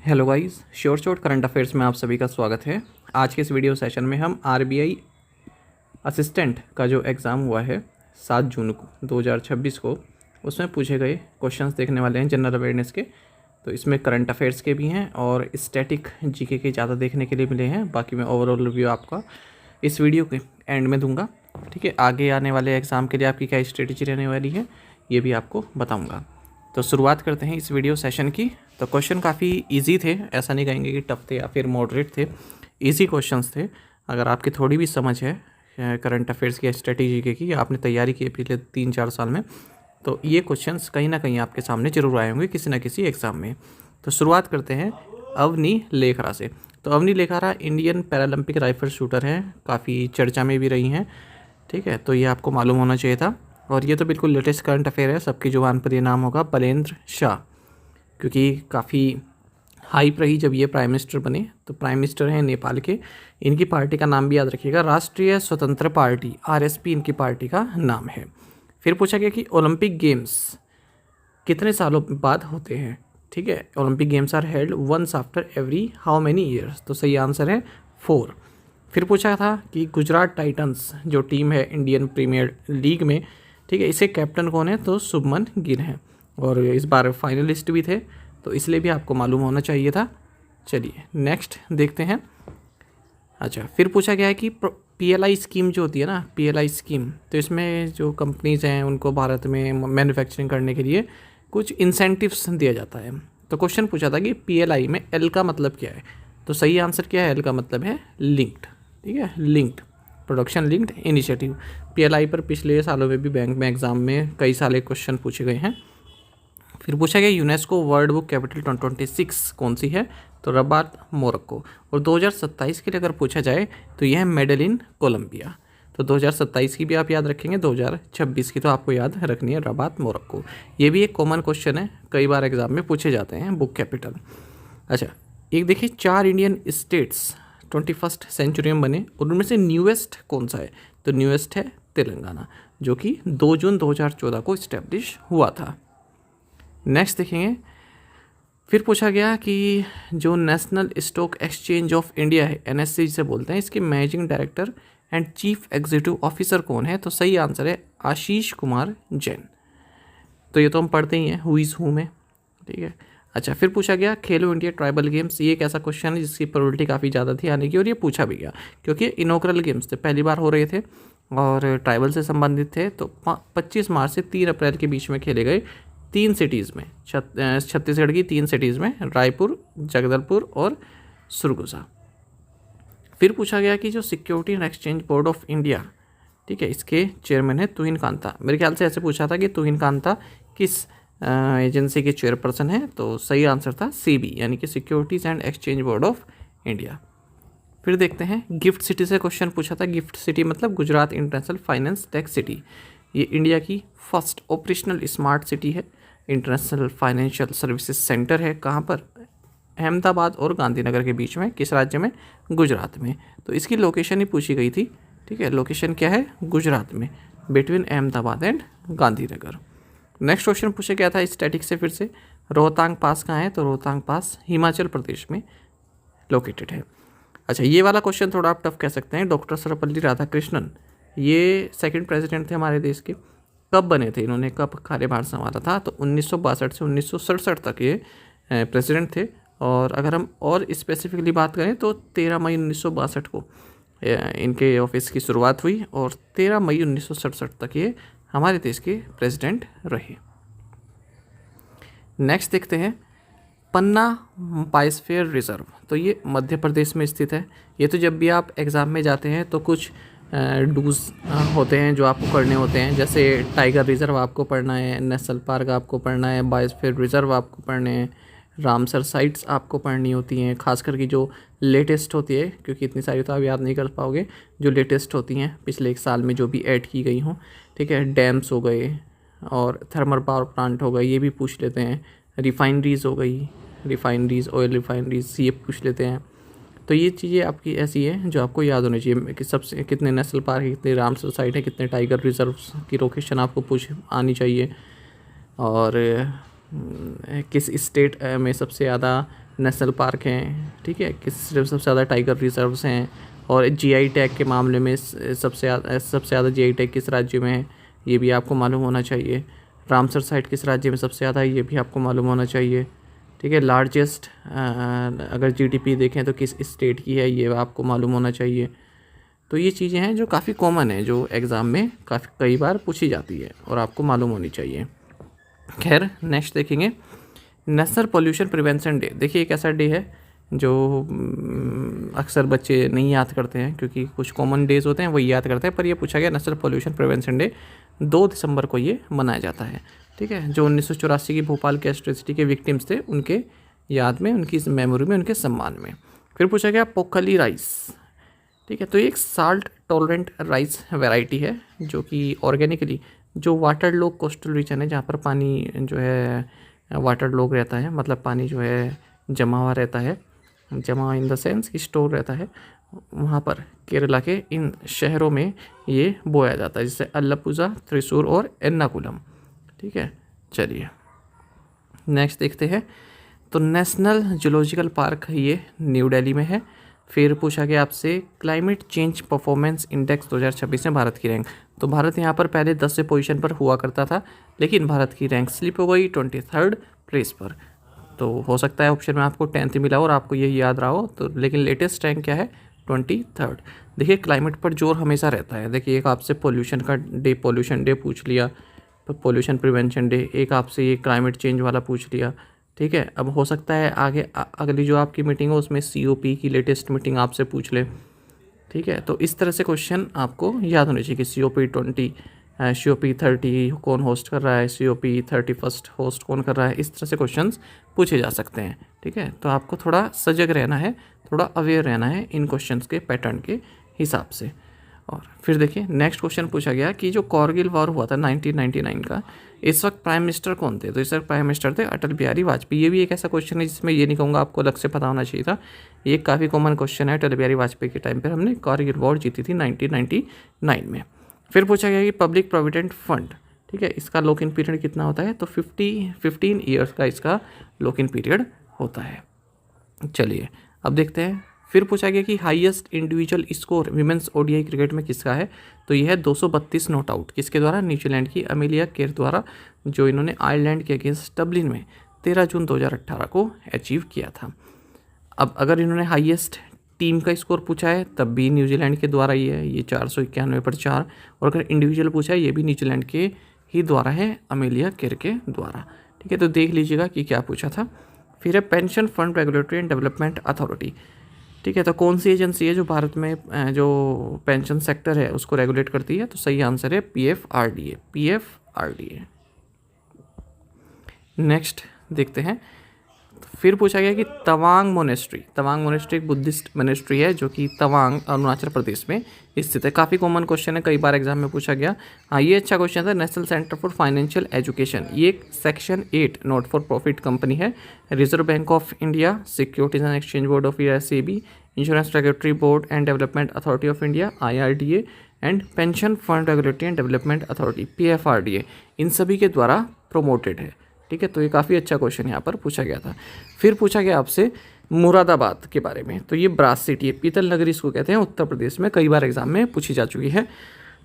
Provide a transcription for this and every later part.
Hello guys, short current affairs में आप सभी का स्वागत है। आज के इस वीडियो सेशन में हम आरबीआई असिस्टेंट का जो एग्ज़ाम हुआ है 7 जून को 2026 को, उसमें पूछे गए क्वेश्चंस देखने वाले हैं जनरल अवेयरनेस के। तो इसमें करंट अफेयर्स के भी हैं और स्टैटिक जीके के ज़्यादा देखने के लिए मिले हैं। बाकी मैं ओवरऑल रिव्यू आपका इस वीडियो के एंड में दूंगा। ठीक है, आगे आने वाले एग्ज़ाम के लिए आपकी क्या स्ट्रेटेजी रहने वाली है ये भी आपको बताऊँगा। तो शुरुआत करते हैं इस वीडियो सेशन की। तो क्वेश्चन काफ़ी इजी थे, ऐसा नहीं कहेंगे कि टफ थे या फिर मॉडरेट थे, इजी क्वेश्चंस थे। अगर आपकी थोड़ी भी समझ है करंट अफेयर्स की, स्ट्रेटेजी की, आपने तैयारी की है पिछले 3-4 साल में, तो ये क्वेश्चंस कहीं ना कहीं आपके सामने जरूर आए होंगे किसी न किसी एग्ज़ाम में। तो शुरुआत करते हैं अवनी लेखरा से। तो Avani Lekhara Indian Paralympic rifle shooter हैं, काफ़ी चर्चा में भी रही हैं। ठीक है, तो ये आपको मालूम होना चाहिए था। और ये तो बिल्कुल लेटेस्ट करंट अफेयर है, सबकी जुबान पर ये नाम होगा बलेंद्र शाह, क्योंकि काफ़ी हाइप रही जब ये प्राइम मिनिस्टर बने। तो प्राइम मिनिस्टर हैं नेपाल के। इनकी पार्टी का नाम भी याद रखिएगा, राष्ट्रीय स्वतंत्र पार्टी आरएसपी इनकी पार्टी का नाम है। फिर पूछा गया कि ओलंपिक गेम्स कितने सालों बाद होते हैं। ठीक है, Olympic games are held once after every how many years. तो सही आंसर है 4। फिर पूछा था कि गुजरात टाइटंस जो टीम है इंडियन प्रीमियर लीग में, ठीक है, इसे कैप्टन कौन है, तो शुभमन गिल हैं और इस बार फाइनलिस्ट भी थे, तो इसलिए भी आपको मालूम होना चाहिए था। चलिए नेक्स्ट देखते हैं। अच्छा, फिर पूछा गया है कि पीएलआई स्कीम जो होती है ना, पीएलआई स्कीम, तो इसमें जो कंपनीज़ हैं उनको भारत में मैन्युफैक्चरिंग करने के लिए कुछ इंसेंटिव्स दिया जाता है। तो क्वेश्चन पूछा था कि पीएलआई में एल का मतलब क्या है। तो सही आंसर क्या है, एल का मतलब है लिंक्ड। ठीक है, linked, production linked initiative. PLI पर पिछले सालों में भी बैंक में एग्जाम में कई सारे क्वेश्चन पूछे गए हैं। फिर पूछा गया यूनेस्को वर्ल्ड बुक कैपिटल 2026 कौन सी है, तो रबात मोरक्को। और 2027 के लिए अगर पूछा जाए तो यह है मेडेलिन कोलंबिया। तो 2027 की भी आप याद रखेंगे, 2026 की तो आपको याद रखनी है रबात मोरक्को। ये भी एक कॉमन क्वेश्चन है, कई बार एग्जाम में पूछे जाते हैं बुक कैपिटल। अच्छा, एक देखिए 4 इंडियन स्टेट्स 21st सेंचुरी में बने और उनमें से न्यूएस्ट कौन सा है, तो न्यूएस्ट है तेलंगाना, जो कि 2 जून 2014 को इस्टेब्लिश हुआ था। नेक्स्ट देखेंगे। फिर पूछा गया कि जो national stock exchange of India है, एनएससी जिसे बोलते हैं, इसके managing director and chief executive officer कौन है, तो सही आंसर है आशीष कुमार जैन। तो ये तो हम पढ़ते ही हैं हु इज़ हू में। ठीक है। अच्छा, फिर पूछा गया खेलो इंडिया ट्राइबल गेम्स। ये एक ऐसा क्वेश्चन है जिसकी प्रोबेबिलिटी काफ़ी ज़्यादा थी आने की, और ये पूछा भी गया क्योंकि इनॉग्रल गेम्स थे, पहली बार हो रहे थे और ट्राइबल से संबंधित थे। तो 25 मार्च से 3 अप्रैल के बीच में खेले गए 3 सिटीज़ में, छत्तीसगढ़ की 3 सिटीज़ में, रायपुर, जगदलपुर और सुरगुजा। फिर पूछा गया कि जो security and Exchange Board of India, ठीक है, इसके चेयरमैन है तुहिन कांता। मेरे ख्याल से ऐसे पूछा था कि तुहिन कांता किस एजेंसी के चेयरपर्सन है, तो सही आंसर था सीबी, यानी कि securities and Exchange Board of India. फिर देखते हैं गिफ्ट सिटी से क्वेश्चन पूछा था। गिफ्ट सिटी मतलब Gujarat international finance tech city. ये इंडिया की फर्स्ट ऑपरेशनल स्मार्ट सिटी है, इंटरनेशनल फाइनेंशियल सर्विसेज सेंटर है। कहाँ पर, अहमदाबाद और गांधीनगर के बीच में। किस राज्य में, गुजरात में। तो इसकी लोकेशन ही पूछी गई थी। ठीक है, लोकेशन क्या है, गुजरात में, between Ahmedabad and Gandhinagar. Next question पूछा गया था स्टैटिक से फिर से, रोहतांग पास कहाँ है, तो रोहतांग पास हिमाचल प्रदेश में लोकेटेड है। अच्छा, ये वाला क्वेश्चन थोड़ा आप टफ कह सकते हैं। डॉक्टर सर्वपल्ली राधाकृष्णन, ये सेकंड प्रेसिडेंट थे हमारे देश के। कब बने थे इन्होंने, कब कार्यभार संभाला था, तो 1962 से 1967 तक ये प्रेसिडेंट थे। और अगर हम और स्पेसिफिकली बात करें तो 13 मई 1962 को इनके ऑफिस की शुरुआत हुई और 13 मई 1967 तक ये हमारे देश के प्रेसिडेंट रहे। नेक्स्ट देखते हैं पन्ना बायोस्फीयर रिजर्व। तो ये मध्य प्रदेश में स्थित है। ये तो जब भी आप एग्ज़ाम में जाते हैं तो कुछ डूज होते हैं जो आपको पढ़ने होते हैं, जैसे टाइगर रिजर्व आपको पढ़ना है, नेशनल पार्क आपको पढ़ना है, बायोस्फीयर रिजर्व आपको पढ़ने हैं, रामसर साइट्स आपको पढ़नी होती हैं, खास करके जो लेटेस्ट होती है, क्योंकि इतनी सारी तो आप याद नहीं कर पाओगे, जो लेटेस्ट होती हैं पिछले 1 साल में जो भी ऐड की गई हों। ठीक है, डैम्स हो गए और थर्मल पावर प्लांट हो गए, ये भी पूछ लेते हैं। रिफाइनरीज हो गई, रिफाइनरीज, ऑयल रिफाइनरीज, ये पूछ लेते हैं। तो ये चीज़ें आपकी ऐसी है जो आपको याद होनी चाहिए कि सबसे कितने नेशनल पार्क है, कितने रामसर साइट है, कितने टाइगर रिजर्व्स की लोकेशन आपको पूछ आनी चाहिए, और किस स्टेट में सबसे ज़्यादा नेशनल पार्क हैं, ठीक है, किस सबसे ज़्यादा टाइगर रिजर्व्स हैं, और जीआई टैग के मामले में सबसे ज़्यादा जीआई टैग किस राज्य में है, ये भी आपको मालूम होना चाहिए। रामसर साइट किस राज्य में सबसे ज़्यादा है, ये भी आपको मालूम होना चाहिए। ठीक है, लार्जेस्ट अगर जीडीपी देखें तो किस स्टेट की है, ये आपको मालूम होना चाहिए। तो ये चीज़ें हैं जो काफ़ी कॉमन है, जो एग्ज़ाम में काफ़ी कई बार पूछी जाती है और आपको मालूम होनी चाहिए। खैर, नेक्स्ट देखेंगे नेशनल पोल्यूशन प्रिवेंशन डे। देखिए, एक ऐसा डे है जो अक्सर बच्चे नहीं याद करते हैं, क्योंकि कुछ कॉमन डेज होते हैं वही याद करते हैं, पर ये पूछा गया नेशनल पोल्यूशन प्रिवेंशन डे 2 दिसंबर को ये मनाया जाता है। ठीक है, जो 1984 की भोपाल गैस ट्रेजेडी के विक्टिम्स थे उनके याद में, उनकी मेमोरी में, उनके सम्मान में। फिर पूछा गया पोखली राइस। ठीक है, तो ये एक साल्ट टॉलरेंट राइस वैरायटी है जो कि ऑर्गेनिकली जो वाटर लॉग कोस्टल रीजन है, जहाँ पर पानी जो है वाटर लॉग रहता है, मतलब पानी जो है जमा हुआ रहता है, जमा इन द सेंस कि स्टोर रहता है, वहाँ पर केरला के इन शहरों में ये बोया जाता है, जैसे अल्लापुजा, त्रिशूर और एर्नाकुलम। ठीक है, चलिए नेक्स्ट देखते हैं। तो नेशनल जूलॉजिकल पार्क ये न्यू दिल्ली में है। फिर पूछा गया आपसे क्लाइमेट चेंज परफॉर्मेंस इंडेक्स 2026 में भारत की रैंक। तो भारत यहाँ पर पहले 10 पोजीशन पर हुआ करता था, लेकिन भारत की रैंक स्लिप हो गई 23rd प्लेस पर। तो हो सकता है ऑप्शन में आपको 10th मिला और आपको यही याद रहा हो, तो लेकिन लेटेस्ट रैंक क्या है 23rd। देखिए, क्लाइमेट पर जोर हमेशा रहता है। देखिए, एक आपसे पोल्यूशन डे पूछ लिया, पोल्यूशन प्रिवेंशन डे, एक आपसे ये क्लाइमेट चेंज वाला पूछ लिया। ठीक है, अब हो सकता है आगे अगली जो आपकी मीटिंग हो उसमें COP की लेटेस्ट मीटिंग आपसे पूछ ले। ठीक है, तो इस तरह से क्वेश्चन आपको याद होने चाहिए कि COP 30 कौन होस्ट कर रहा है, COP 31 होस्ट कौन कर रहा है, इस तरह से क्वेश्चंस पूछे जा सकते हैं। ठीक है, तो आपको थोड़ा सजग रहना है, थोड़ा अवेयर रहना है इन क्वेश्चंस के पैटर्न के हिसाब से। और फिर देखिए, नेक्स्ट क्वेश्चन पूछा गया कि जो कारगिल वॉर हुआ था 1999 का, इस वक्त प्राइम मिनिस्टर कौन थे। तो इस वक्त प्राइम मिनिस्टर थे अटल बिहारी वाजपेयी। ये भी एक ऐसा क्वेश्चन है जिसमें ये नहीं कहूँगा आपको अलग से पता होना चाहिए था, ये काफ़ी कॉमन क्वेश्चन है। अटल बिहारी वाजपेयी के टाइम पर हमने कारगिल वॉर जीती थी 1999 में। फिर पूछा गया कि पब्लिक प्रोविडेंट फंड, ठीक है, इसका लॉक इन पीरियड कितना होता है। तो 15 ईयर्स का इसका लॉक इन पीरियड होता है। चलिए अब देखते हैं। फिर पूछा गया कि highest individual score women's ODI cricket में किसका है। तो यह है 232 नॉट आउट, किसके द्वारा, न्यूजीलैंड की अमेलिया केर द्वारा, जो इन्होंने आयरलैंड के अगेंस्ट डबलिन में 13 जून 2018 को अचीव किया था। अब अगर इन्होंने हाईएस्ट टीम का स्कोर पूछा है तब भी न्यूजीलैंड के द्वारा ही है, ये 491 पर 4। और अगर इंडिविजुअल पूछा है ये भी न्यूजीलैंड के ही द्वारा है, अमेलिया केर के द्वारा। ठीक है, तो देख लीजिएगा कि क्या पूछा था। फिर है pension Fund Regulatory and Development authority. ठीक है, तो कौन सी एजेंसी है जो भारत में जो पेंशन सेक्टर है उसको रेगुलेट करती है। तो सही आंसर है PFRDA। नेक्स्ट देखते हैं। फिर पूछा गया कि तवांग मोनेस्ट्री एक बुद्धिस्ट मोनेस्ट्री है जो कि तवांग अरुणाचल प्रदेश में स्थित है। काफ़ी कॉमन क्वेश्चन है, कई बार एग्जाम में पूछा गया। हाँ, ये अच्छा क्वेश्चन था। National Centre for Financial Education, ये एक section 8 not for profit company है। Reserve Bank of India, Securities and Exchange Board of India SEBI, Insurance Regulatory Board and Development Authority of India IRDA and Pension Fund Regulatory and Development Authority PFRDA, इन सभी के द्वारा promoted है। ठीक है, तो ये काफ़ी अच्छा क्वेश्चन यहाँ पर पूछा गया था। फिर पूछा गया आपसे मुरादाबाद के बारे में। तो ये ब्रास सिटी है, पीतल नगरी इसको कहते हैं, उत्तर प्रदेश में, कई बार एग्जाम में पूछी जा चुकी है,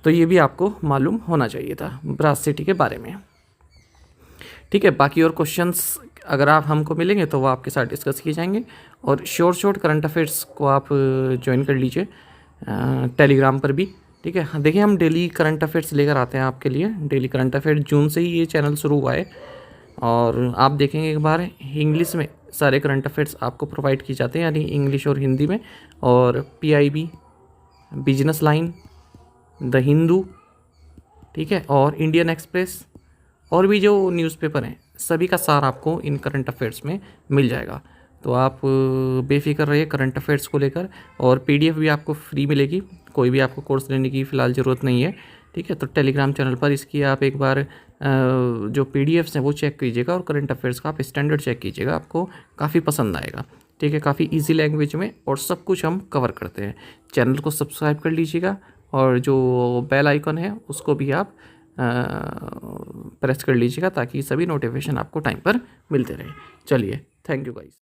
तो ये भी आपको मालूम होना चाहिए था ब्रास सिटी के बारे में। ठीक है, बाकी और क्वेश्चंस अगर आप हमको मिलेंगे तो वो आपके साथ डिस्कस किए जाएंगे। और शॉर्ट करंट अफेयर्स को आप ज्वाइन कर लीजिए टेलीग्राम पर भी। ठीक है, देखिए हम डेली करंट अफेयर्स लेकर आते हैं आपके लिए। डेली करंट अफेयर जून से ही ये चैनल शुरू हुआ है, और आप देखेंगे एक बार इंग्लिश में सारे करंट अफेयर्स आपको प्रोवाइड किए जाते हैं, यानी इंग्लिश और हिंदी में। और PIB, business line, the Hindu, ठीक है, और इंडियन एक्सप्रेस, और भी जो न्यूज़पेपर हैं सभी का सार आपको इन करंट अफेयर्स में मिल जाएगा। तो आप बेफिक्र रहिए करंट अफेयर्स को लेकर। और PDF भी आपको फ्री मिलेगी, कोई भी आपको कोर्स लेने की फ़िलहाल ज़रूरत नहीं है। ठीक है, तो टेलीग्राम चैनल पर इसकी आप एक बार जो PDFs हैं वो चेक कीजिएगा, और करंट अफेयर्स का आप स्टैंडर्ड चेक कीजिएगा, आपको काफ़ी पसंद आएगा। ठीक है, काफ़ी इजी लैंग्वेज में, और सब कुछ हम कवर करते हैं। चैनल को सब्सक्राइब कर लीजिएगा, और जो बेल आइकन है उसको भी आप प्रेस कर लीजिएगा, ताकि सभी नोटिफिकेशन आपको टाइम पर मिलते रहे। चलिए, थैंक यू गाइस।